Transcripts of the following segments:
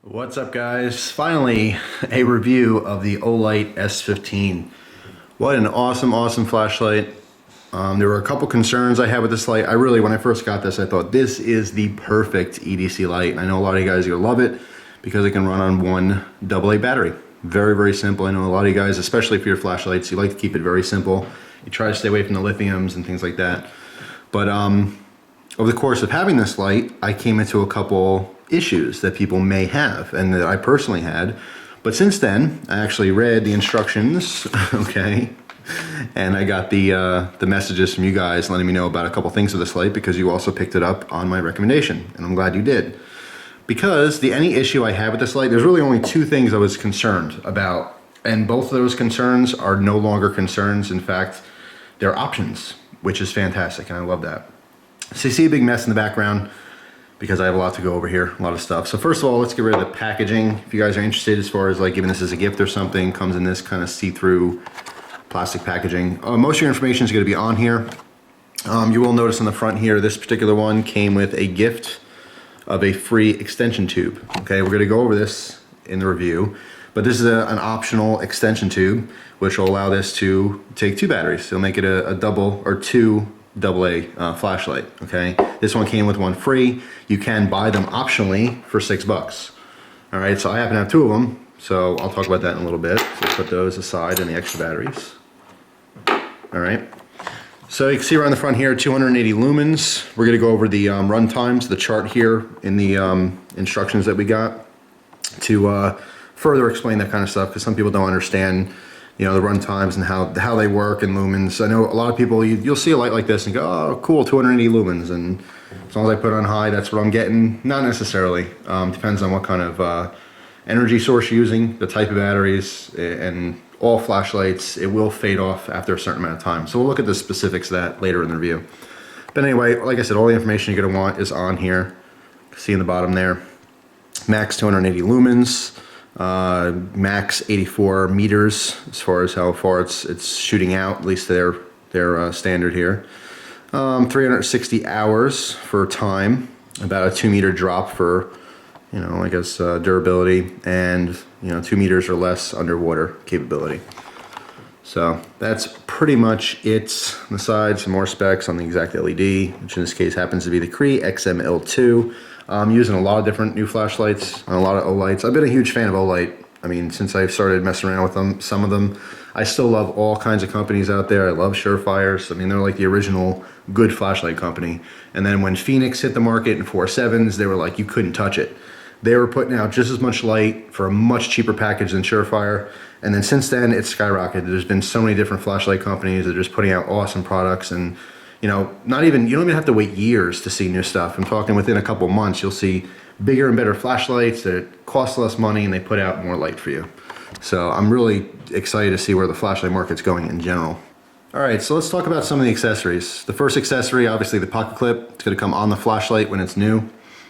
What's up, guys? Finally, a review of the Olight S15. What an awesome flashlight. There were a couple concerns I had with this light. When I first got this, I thought this is the perfect EDC light. I know a lot of you guys are gonna love it because it can run on one AA battery. Very simple. I know a lot of you guys, especially for your flashlights, you like to keep it very simple. You try to stay away from the lithiums and things like that. But over the course of having this light, I came into a couple issues that people may have and that I personally had. But since then, I actually read the instructions, okay? And I got the messages from you guys letting me know about a couple things with this light because you also picked it up on my recommendation, and I'm glad you did. Because any issue I had with this light, there's really only two things I was concerned about, and both of those concerns are no longer concerns. In fact, they're options, which is fantastic, and I love that. So you see a big mess in the background because I have a lot to go over here, a lot of stuff. So first of all, let's get rid of the packaging. If you guys are interested as far as like giving this as a gift or something, comes in this kind of see-through plastic packaging. Most of your information is gonna be on here. You will notice on the front here, this particular one came with a gift of a free extension tube. Okay, we're gonna go over this in the review, but this is an optional extension tube, which will allow this to take two batteries. It'll make it a double or two AA flashlight, okay? This one came with one free. You can buy them optionally for $6. All right, so I happen to have two of them, so I'll talk about that in a little bit. So let's put those aside and the extra batteries. All right, so you can see around the front here, 280 lumens. We're gonna go over the Runtimes, the chart here in the instructions that we got to further explain that kind of stuff, because some people don't understand, you know, the run times and how they work and lumens. I know a lot of people, you'll see a light like this and go, oh, cool, 280 lumens, and as long as I put it on high, that's what I'm getting. Not necessarily. Depends on what kind of energy source you're using, the type of batteries, and all flashlights, it will fade off after a certain amount of time. So we'll look at the specifics of that later in the review. But anyway, like I said, all the information you're gonna want is on here. See in the bottom there. Max 280 lumens. Max 84 meters as far as how far it's shooting out, at least their standard here. 360 hours for time, about a 2 meter drop for, you know, I guess durability, and 2 meters or less underwater capability. So that's pretty much it. On the side, some more specs on the exact LED, which in this case happens to be the Cree XML2. I'm using a lot of different new flashlights and a lot of Olights. I've been a huge fan of Olight. I mean, since I started messing around with them, some of them. I still love all kinds of companies out there. I love Surefires. I mean, they're like the original good flashlight company. And then when Phoenix hit the market in 4.7s, they were like, you couldn't touch it. They were putting out just as much light for a much cheaper package than Surefire. And then since then, it's skyrocketed. There's been so many different flashlight companies that are just putting out awesome products, and you don't even have to wait years to see new stuff. I'm talking within a couple months, you'll see bigger and better flashlights that cost less money and they put out more light for you. So I'm really excited to see where the flashlight market's going in general. All right, so let's talk about some of the accessories. The first accessory, obviously the pocket clip. It's gonna come on the flashlight when it's new.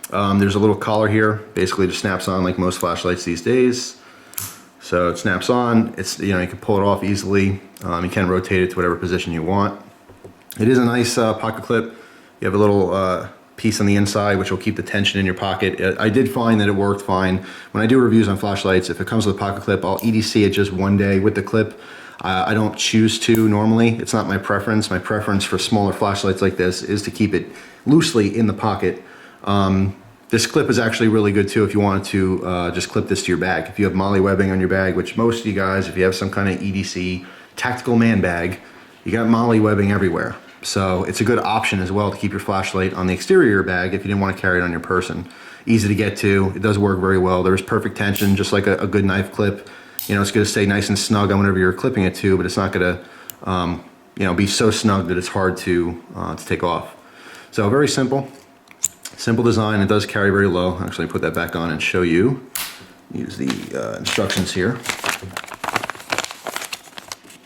There's a little collar here, basically just snaps on like most flashlights these days. So it snaps on, you can pull it off easily. You can rotate it to whatever position you want. It is a nice pocket clip. You have a little piece on the inside which will keep the tension in your pocket. I did find that it worked fine. When I do reviews on flashlights, if it comes with a pocket clip, I'll EDC it just one day with the clip. I don't choose to normally. It's not my preference. My preference for smaller flashlights like this is to keep it loosely in the pocket. This clip is actually really good too if you wanted to just clip this to your bag. If you have MOLLE webbing on your bag, which most of you guys, if you have some kind of EDC tactical man bag, you got MOLLE webbing everywhere. So it's a good option as well to keep your flashlight on the exterior of your bag if you didn't want to carry it on your person. Easy to get to, it does work very well. There's perfect tension, just like a good knife clip. It's gonna stay nice and snug on whatever you're clipping it to, but it's not gonna be so snug that it's hard to take off. So very simple design. It does carry very low. Actually, put that back on and show you. Use the instructions here.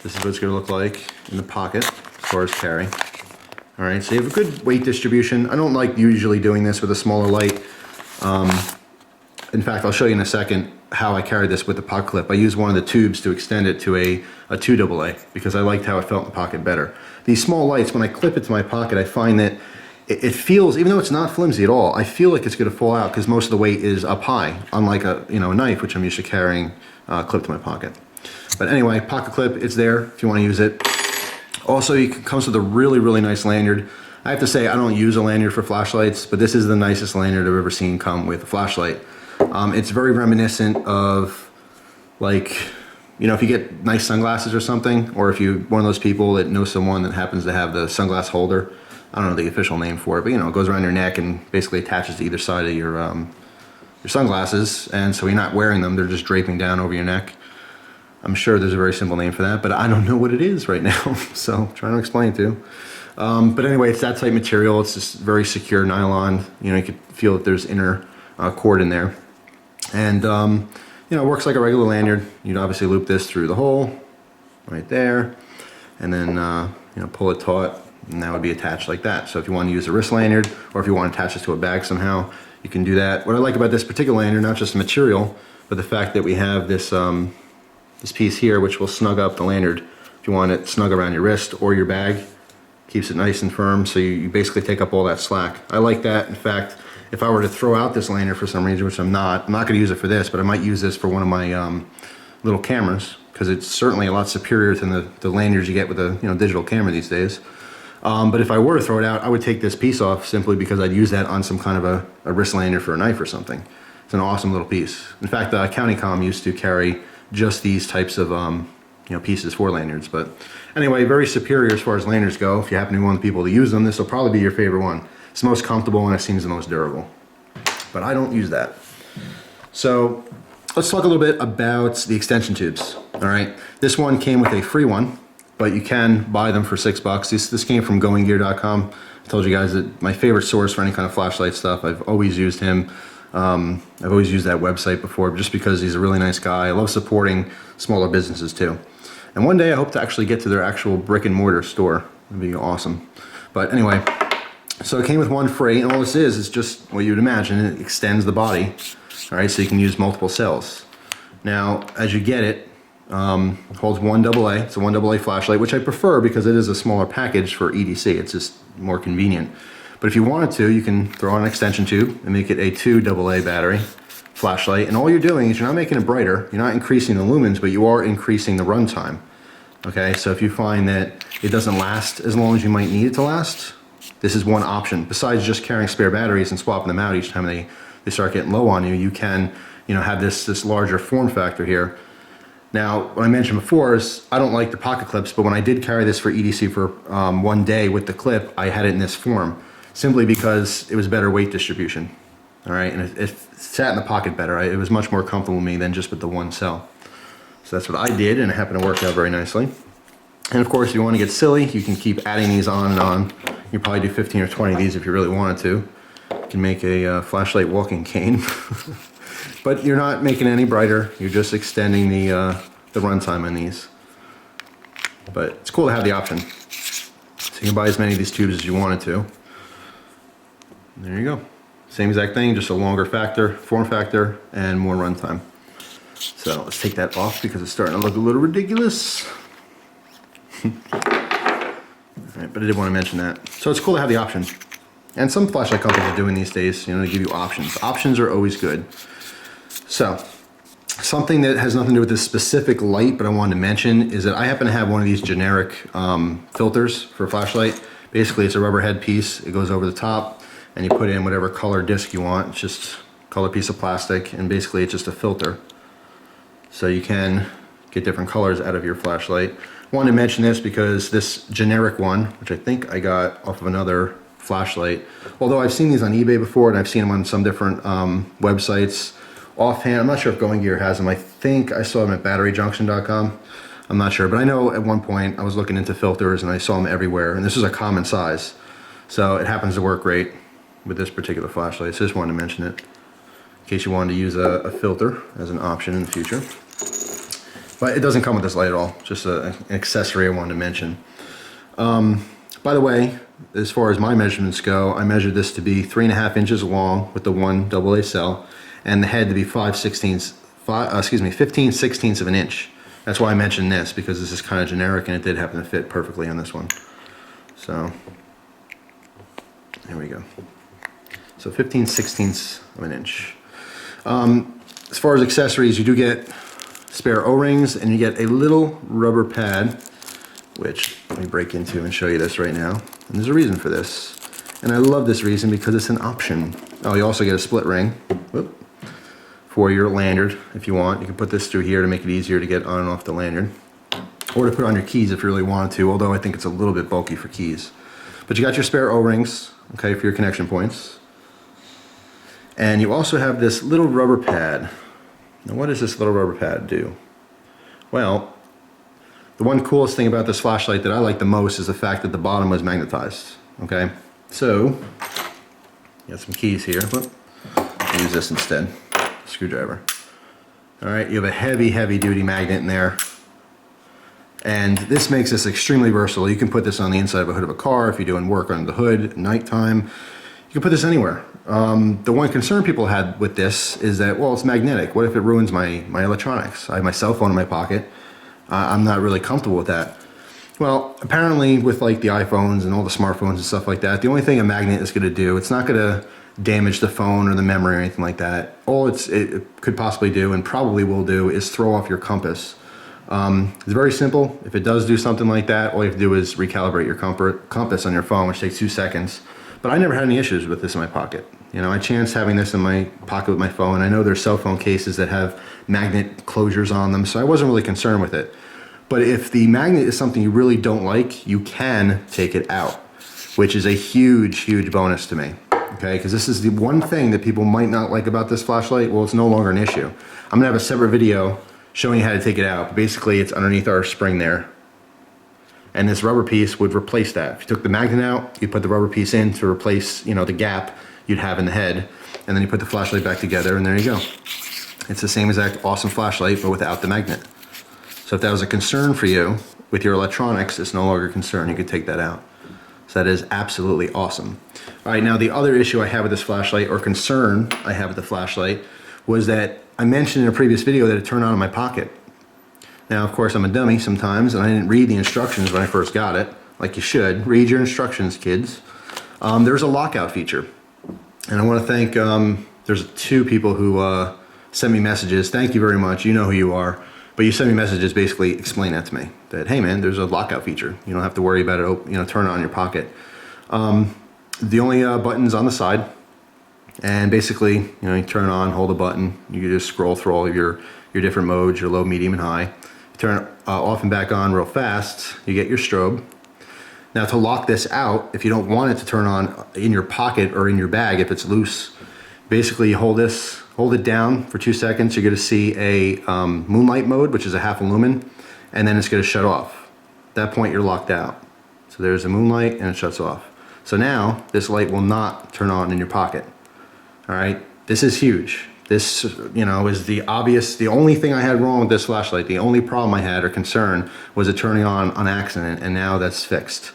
This is what it's gonna look like in the pocket as far as carry. All right, so you have a good weight distribution. I don't like usually doing this with a smaller light. In fact, I'll show you in a second how I carried this with the pocket clip. I used one of the tubes to extend it to a 2AA because I liked how it felt in the pocket better. These small lights, when I clip it to my pocket, I find that it feels, even though it's not flimsy at all, I feel like it's going to fall out because most of the weight is up high, unlike a knife, which I'm used to carrying clipped to my pocket. But anyway, pocket clip, it's there if you want to use it. Also, it comes with a really, really nice lanyard. I have to say, I don't use a lanyard for flashlights, but this is the nicest lanyard I've ever seen come with a flashlight. It's very reminiscent of, like, if you get nice sunglasses or something, or if you're one of those people that knows someone that happens to have the sunglass holder. I don't know the official name for it, but it goes around your neck and basically attaches to either side of your sunglasses, and so you're not wearing them, they're just draping down over your neck. I'm sure there's a very simple name for that, but I don't know what it is right now, so I'm trying to explain it to you. But anyway, it's that type material. It's just very secure nylon. You can feel that there's inner cord in there. And, it works like a regular lanyard. You'd obviously loop this through the hole right there, and then, pull it taut, and that would be attached like that. So if you want to use a wrist lanyard, or if you want to attach this to a bag somehow, you can do that. What I like about this particular lanyard, not just the material, but the fact that we have this, this piece here, which will snug up the lanyard. If you want it snug around your wrist or your bag, keeps it nice and firm, so you basically take up all that slack. I like that. In fact, if I were to throw out this lanyard for some reason, which I'm not going to use it for this, but I might use this for one of my little cameras, because it's certainly a lot superior to the lanyards you get with a digital camera these days. But if I were to throw it out, I would take this piece off simply because I'd use that on some kind of a wrist lanyard for a knife or something. It's an awesome little piece. In fact, CountyCom used to carry just these types of pieces for lanyards. But anyway, very superior as far as lanyards go. If you happen to be one of the people to use them, this will probably be your favorite one. It's the most comfortable and it seems the most durable. But I don't use that. So let's talk a little bit about the extension tubes. All right, this one came with a free one, but you can buy them for $6. This came from goinggear.com. I told you guys that my favorite source for any kind of flashlight stuff. I've always used him. I've always used that website before just because he's a really nice guy. I love supporting smaller businesses too. And one day I hope to actually get to their actual brick and mortar store. That'd be awesome. But anyway, so it came with one free, and all this is just what you would imagine. It extends the body, all right, so you can use multiple cells. Now, as you get it, it holds one AA. It's a 1AA flashlight, which I prefer because it is a smaller package for EDC. It's just more convenient. But if you wanted to, you can throw on an extension tube and make it a 2AA battery flashlight. And all you're doing is you're not making it brighter. You're not increasing the lumens, but you are increasing the runtime. Okay, so if you find that it doesn't last as long as you might need it to last, this is one option. Besides just carrying spare batteries and swapping them out each time they start getting low on you, you can have this larger form factor here. Now, what I mentioned before is I don't like the pocket clips, but when I did carry this for EDC for one day with the clip, I had it in this form, simply because it was better weight distribution. All right, and it sat in the pocket better. It was much more comfortable with me than just with the one cell. So that's what I did, and it happened to work out very nicely. And of course, if you want to get silly, you can keep adding these on and on. You probably do 15 or 20 of these if you really wanted to. You can make a flashlight walking cane. But you're not making it any brighter. You're just extending the runtime on these. But it's cool to have the option. So you can buy as many of these tubes as you wanted to. There you go. Same exact thing, just a longer form factor, and more runtime. So let's take that off because it's starting to look a little ridiculous. All right, but I did want to mention that. So it's cool to have the option. And some flashlight companies are doing these days, to give you options. Options are always good. So, something that has nothing to do with this specific light, but I wanted to mention, is that I happen to have one of these generic filters for a flashlight. Basically, it's a rubber head piece. It goes over the top, and you put in whatever color disc you want. It's just a color piece of plastic, and basically it's just a filter. So you can get different colors out of your flashlight. I wanted to mention this because this generic one, which I think I got off of another flashlight, although I've seen these on eBay before and I've seen them on some different websites. Offhand, I'm not sure if Going Gear has them. I think I saw them at batteryjunction.com. I'm not sure, but I know at one point I was looking into filters and I saw them everywhere, and this is a common size. So it happens to work great with this particular flashlight, so I just wanted to mention it in case you wanted to use a filter as an option in the future. But it doesn't come with this light at all, just an accessory I wanted to mention. By the way, as far as my measurements go, I measured this to be 3.5 inches long with the 1 AA cell, and the head to be 15 sixteenths of an inch. That's why I mentioned this, because this is kind of generic and it did happen to fit perfectly on this one. So There we go. So 15/16 of an inch. As far as accessories, you do get spare O-rings, and you get a little rubber pad, which let me break into and show you this right now. And there's a reason for this. And I love this reason because it's an option. Oh, you also get a split ring. Whoop. For your lanyard, if you want. You can put this through here to make it easier to get on and off the lanyard. Or to put on your keys if you really wanted to, although I think it's a little bit bulky for keys. But you got your spare O-rings, okay, for your connection points. And you also have this little rubber pad. Now what does this little rubber pad do? Well, the one coolest thing about this flashlight that I like the most is the fact that the bottom was magnetized, okay? So, got some keys here. Whoop. I'll use this instead. Screwdriver. Alright, you have a heavy, heavy duty magnet in there. And this makes this extremely versatile. You can put this on the inside of a hood of a car if you're doing work under the hood at nighttime. You can put this anywhere. The one concern people had with this is that, well, it's magnetic. What if it ruins my electronics? I have my cell phone in my pocket. I'm not really comfortable with that. Well, apparently with like the iPhones and all the smartphones and stuff like that, the only thing a magnet is going to do, it's not going to damage the phone or the memory or anything like that. All it could possibly do, and probably will do, is throw off your compass. It's very simple. If it does do something like that, all you have to do is recalibrate your compass on your phone, which takes 2 seconds. But I never had any issues with this in my pocket. You know, I chance having this in my pocket with my phone. I know there's cell phone cases that have magnet closures on them, so I wasn't really concerned with it. But if the magnet is something you really don't like, you can take it out, which is a huge, huge bonus to me. Okay, because this is the one thing that people might not like about this flashlight. Well, it's no longer an issue. I'm gonna have a separate video showing you how to take it out. But basically, it's underneath our spring there. And this rubber piece would replace that. If you took the magnet out, you put the rubber piece in to replace, you know, the gap you'd have in the head, and then you put the flashlight back together, and there you go. It's the same exact awesome flashlight, but without the magnet. So if that was a concern for you with your electronics, it's no longer a concern. You could take that out. So that is absolutely awesome. All right, now the other issue I have with this flashlight, or concern I have with the flashlight, was that I mentioned in a previous video that it turned on in my pocket. Now, of course, I'm a dummy sometimes, and I didn't read the instructions when I first got it, like you should. Read your instructions, kids. There's a lockout feature. And I want to thank, there's 2 people who sent me messages. Thank you very much. You know who you are. But you send me messages basically explain that to me. That, hey man, there's a lockout feature. You don't have to worry about it, you know, turn it on in your pocket. The only button's on the side. And basically, you know, you turn it on, hold a button. You can just scroll through all of your different modes, your low, medium, and high. You turn it off and back on real fast. You get your strobe. Now to lock this out, if you don't want it to turn on in your pocket or in your bag if it's loose, basically you hold it down for 2 seconds. You're going to see a moonlight mode, which is a half a lumen, and then it's going to shut off. At that point, you're locked out. So there's a moonlight and it shuts off. So now this light will not turn on in your pocket. All right, this is huge. This, you know, is the only thing I had wrong with this flashlight, the only problem I had or concern was it turning on accident, and now that's fixed.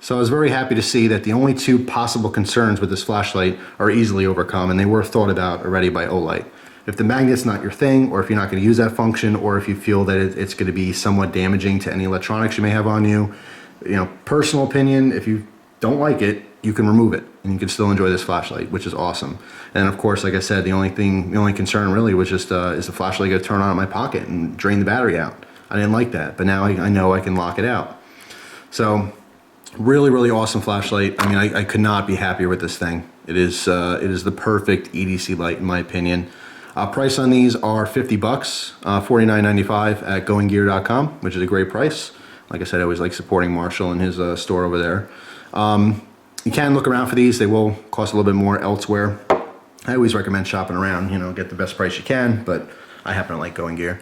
So I was very happy to see that the only 2 possible concerns with this flashlight are easily overcome, and they were thought about already by Olight. If the magnet's not your thing, or if you're not going to use that function, or if you feel that it's going to be somewhat damaging to any electronics you may have on you, you know, personal opinion, if you don't like it, you can remove it, and you can still enjoy this flashlight, which is awesome. And of course, like I said, the only concern really was just, is the flashlight going to turn on in my pocket and drain the battery out? I didn't like that, but now I know I can lock it out. So, really, really awesome flashlight. I mean, I could not be happier with this thing. It is the perfect EDC light in my opinion. Price on these are $50, $49.95 at goinggear.com, which is a great price. Like I said, I always like supporting Marshall and his store over there. You can look around for these. They will cost a little bit more elsewhere. I always recommend shopping around, you know, get the best price you can, but I happen to like Going Gear.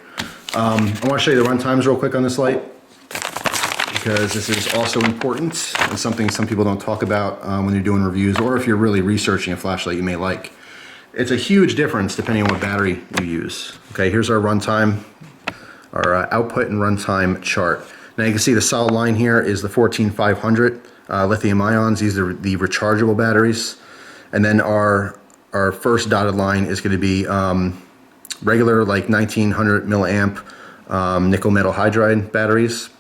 I want to show you the run times real quick on this light, because this is also important and something some people don't talk about when you're doing reviews, or if you're really researching a flashlight you may like. It's a huge difference depending on what battery you use. Okay, here's our runtime, our output and runtime chart. Now you can see the solid line here is the 14500 lithium ions. These are the rechargeable batteries. And then our first dotted line is going to be regular, like 1900 milliamp nickel metal hydride batteries.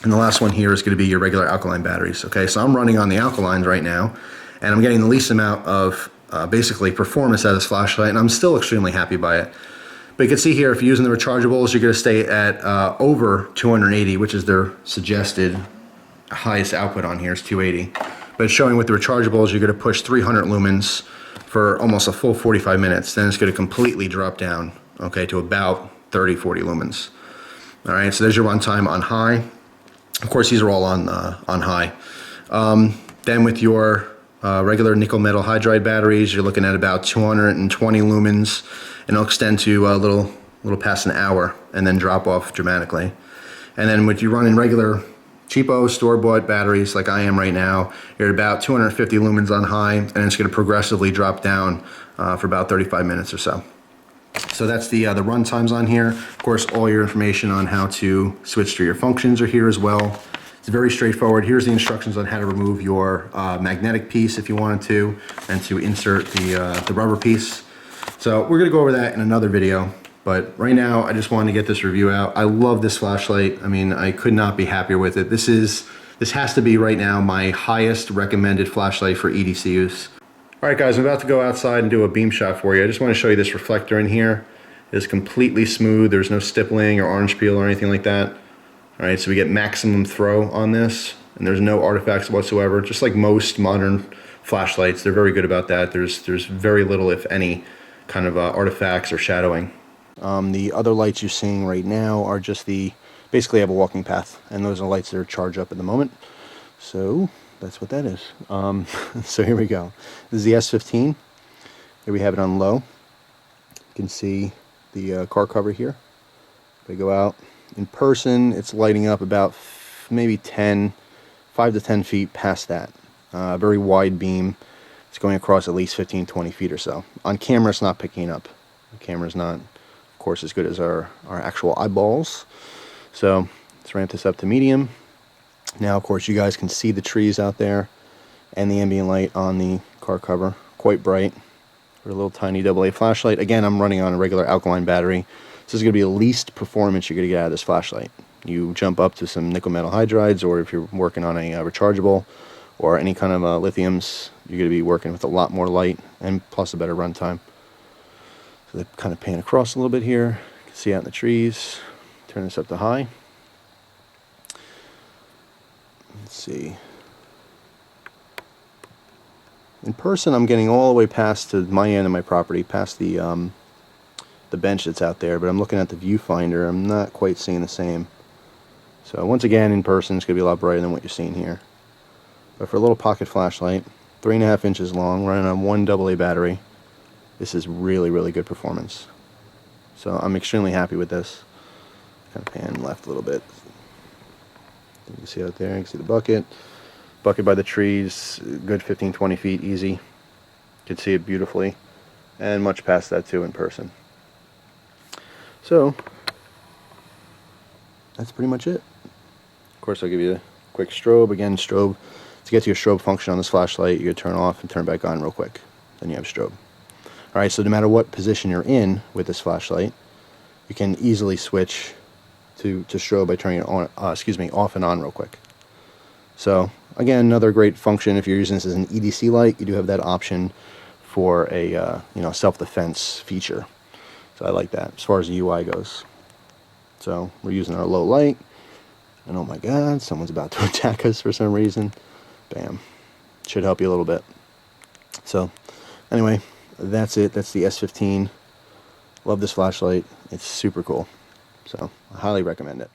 And the last one here is going to be your regular alkaline batteries. Okay, so I'm running on the alkalines right now, and I'm getting the least amount of basically performance out of this flashlight, and I'm still extremely happy by it. But you can see here, if you're using the rechargeables, you're going to stay at over 280, which is their suggested highest output on here is 280. But it's showing with the rechargeables, you're going to push 300 lumens for almost a full 45 minutes. Then it's going to completely drop down, okay, to about 30, 40 lumens. All right, so there's your runtime on high. Of course, these are all on high. Then with your regular nickel metal hydride batteries, you're looking at about 220 lumens, and it'll extend to a little past an hour and then drop off dramatically. And then with you running regular cheapo store-bought batteries like I am right now, you're at about 250 lumens on high, and it's going to progressively drop down for about 35 minutes or so. So that's the run times on here. Of course, all your information on how to switch to your functions are here as well. It's very straightforward. Here's the instructions on how to remove your magnetic piece if you wanted to, and to insert the rubber piece. So we're going to go over that in another video. But right now, I just wanted to get this review out. I love this flashlight. I mean, I could not be happier with it. This has to be right now my highest recommended flashlight for EDC use. All right, guys, I'm about to go outside and do a beam shot for you. I just want to show you this reflector in here. It's completely smooth. There's no stippling or orange peel or anything like that. All right, so we get maximum throw on this, and there's no artifacts whatsoever. Just like most modern flashlights, they're very good about that. There's very little, if any, kind of artifacts or shadowing. The other lights you're seeing right now are just basically have a walking path, and those are lights that are charged up at the moment. So that's what that is. So here we go. This is the S15. Here we have it on low. You can see the car cover here. If I go out in person, it's lighting up about maybe 5 to 10 feet past that. Very wide beam. It's going across at least 15, 20 feet or so. On camera, it's not picking up. The camera's not, of course, as good as our actual eyeballs. So let's ramp this up to medium. Now, of course, you guys can see the trees out there and the ambient light on the car cover. Quite bright for a little tiny AA flashlight. Again, I'm running on a regular alkaline battery. This is going to be the least performance you're going to get out of this flashlight. You jump up to some nickel metal hydrides, or if you're working on a rechargeable or any kind of lithiums, you're going to be working with a lot more light and plus a better runtime. So they kind of pan across a little bit here. You can see out in the trees. Turn this up to high. Let's see. In person, I'm getting all the way past to my end of my property, past the bench that's out there, but I'm looking at the viewfinder. I'm not quite seeing the same. So once again, in person, it's going to be a lot brighter than what you're seeing here. But for a little pocket flashlight, 3.5 inches long, running on one AA battery, this is really, really good performance. So I'm extremely happy with this. Kind of pan left a little bit. You can see out there, you can see the bucket by the trees, good 15-20 feet easy. You can see it beautifully, and much past that too in person. So that's pretty much it. Of course, I'll give you a quick strobe. Again, strobe, to get to your strobe function on this flashlight, you turn off and turn back on real quick. Then you have strobe. Alright, so no matter what position you're in with this flashlight, you can easily switch to strobe by turning it on, off and on real quick. So again, another great function. If you're using this as an EDC light, you do have that option for a self-defense feature. So I like that as far as the UI goes. So we're using our low light, and oh my god, someone's about to attack us for some reason. Bam. Should help you a little bit. So anyway, that's it. That's the S15. Love this flashlight. It's super cool. So I highly recommend it.